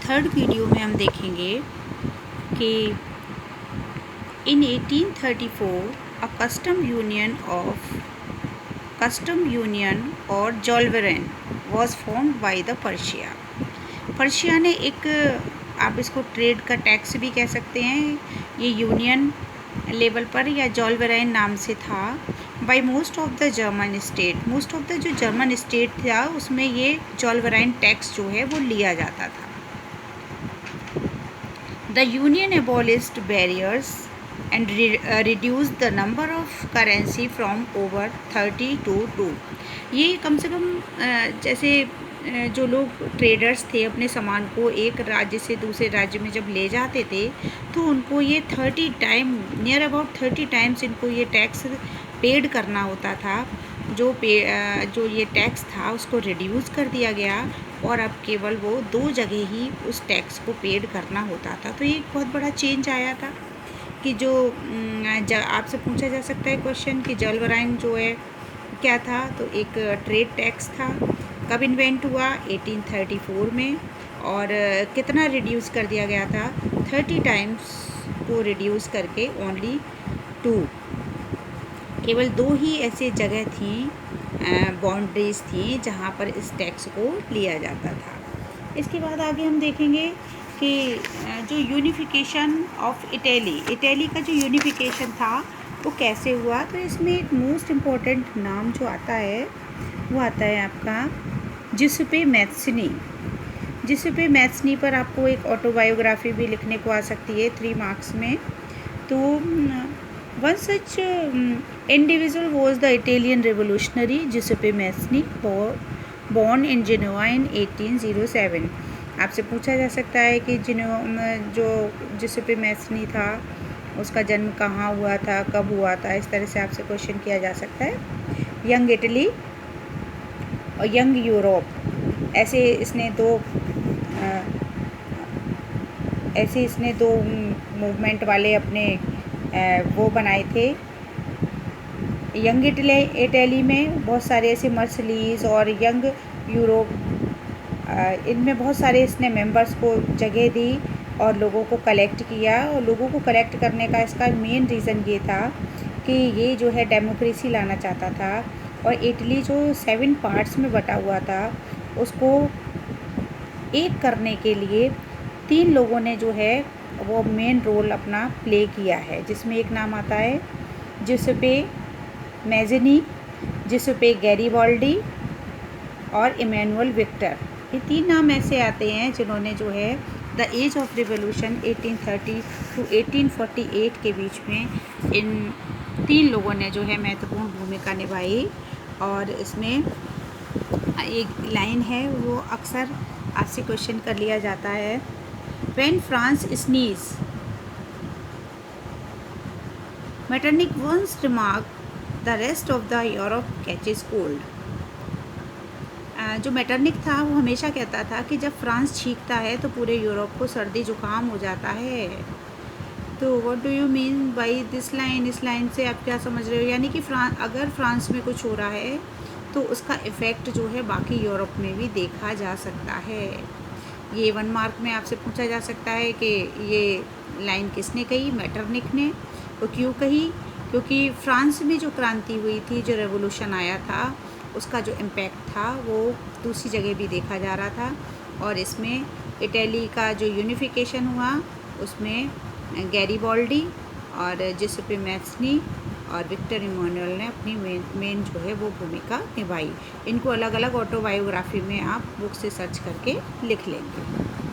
Third video में हम देखेंगे कि इन 1834 अ कस्टम यूनियन और Zollverein was formed by the Prussia ने एक, आप इसको ट्रेड का टैक्स भी कह सकते हैं, ये यूनियन लेवल पर या जोल्वेरेन नाम से था, by most of the German जो जर्मन स्टेट था उसमें ये जोल्वेरेन टैक्स जो है वो लिया जाता था। The union abolished barriers and reduced the number of currency from over 30 to 2। ये कम से कम जैसे जो लोग ट्रेडर्स थे अपने सामान को एक राज्य से दूसरे राज्य में जब ले जाते थे तो उनको ये 30 टाइम्स इनको ये टैक्स पेड करना होता था। जो ये टैक्स था उसको रिड्यूस कर दिया गया और अब केवल वो 2 जगह ही उस टैक्स को पेड करना होता था। तो ये एक बहुत बड़ा चेंज आया था कि जो आपसे पूछा जा सकता है क्वेश्चन कि जोल्वेरेन जो है क्या था, तो एक ट्रेड टैक्स था। कब इन्वेंट हुआ? 1834 में। और कितना रिड्यूस कर दिया गया था? 30 टाइम्स को रिड्यूस करके ओनली 2, केवल 2 ही ऐसे जगह थी, बाउंड्रीज थी जहाँ पर इस टैक्स को लिया जाता था। इसके बाद आगे हम देखेंगे कि जो यूनिफिकेशन ऑफ इटली का जो यूनिफिकेशन था वो कैसे हुआ। तो इसमें एक मोस्ट इम्पॉर्टेंट नाम जो आता है वो आता है आपका जिसेपे मैत्सनी पर आपको एक ऑटोबायोग्राफी भी लिखने को आ सकती है 3 मार्क्स में। तो one such individual was the Italian revolutionary Giuseppe Mazzini, born in Genoa in 1807। आपसे पूछा जा सकता है कि जो जिसेपे मैत्सनी था उसका जन्म कहाँ हुआ था, कब हुआ था, इस तरह से आपसे क्वेश्चन किया जा सकता है। यंग इटली और यंग यूरोप, ऐसे इसने दो मूवमेंट वाले अपने वो बनाए थे। यंग इटली में बहुत सारे ऐसे मर्सलीज और यंग यूरोप, इनमें बहुत सारे इसने मेंबर्स को जगह दी और लोगों को कलेक्ट किया। और लोगों को कलेक्ट करने का इसका मेन रीज़न ये था कि ये जो है डेमोक्रेसी लाना चाहता था। और इटली जो 7 पार्ट्स में बटा हुआ था उसको एक करने के लिए 3 लोगों ने जो है वो मेन रोल अपना प्ले किया है, जिसमें एक नाम आता है जिसेपे मैज़नी, जिसेपे गैरिबाल्डी और इमैनुअल विक्टर। ये 3 नाम ऐसे आते हैं जिन्होंने जो है the age of revolution 1830 to 1848 के बीच में इन 3 लोगों ने जो है महत्वपूर्ण भूमिका निभाई। और इसमें एक लाइन है वो अक्सर आपसे क्वेश्चन कर लिया जाता है, when France sneeze Metternich once remark the rest of the Europe catches cold. जो मेटरनिक था वो हमेशा कहता था कि जब फ्रांस छींकता है तो पूरे यूरोप को सर्दी जुकाम हो जाता है। तो what do you mean by this line? इस लाइन से आप क्या समझ रहे हो? यानी कि अगर फ्रांस में कुछ हो रहा है तो उसका इफ़ेक्ट जो है बाकी यूरोप में भी देखा जा सकता है। ये 1 मार्क में आपसे पूछा जा सकता है कि ये लाइन किसने कही? मेटरनिक ने। तो क्यों कही? क्योंकि फ्रांस में जो क्रांति हुई थी, जो रेवोल्यूशन आया था, उसका जो इम्पैक्ट था वो दूसरी जगह भी देखा जा रहा था। और इसमें इटली का जो यूनिफिकेशन हुआ उसमें गैरिबाल्डी और जिसेपे मैत्सनी और विक्टर इमैनुअल ने अपनी मेन जो है वो भूमिका निभाई। इनको अलग अलग ऑटोबायोग्राफी में आप बुक से सर्च करके लिख लेंगे।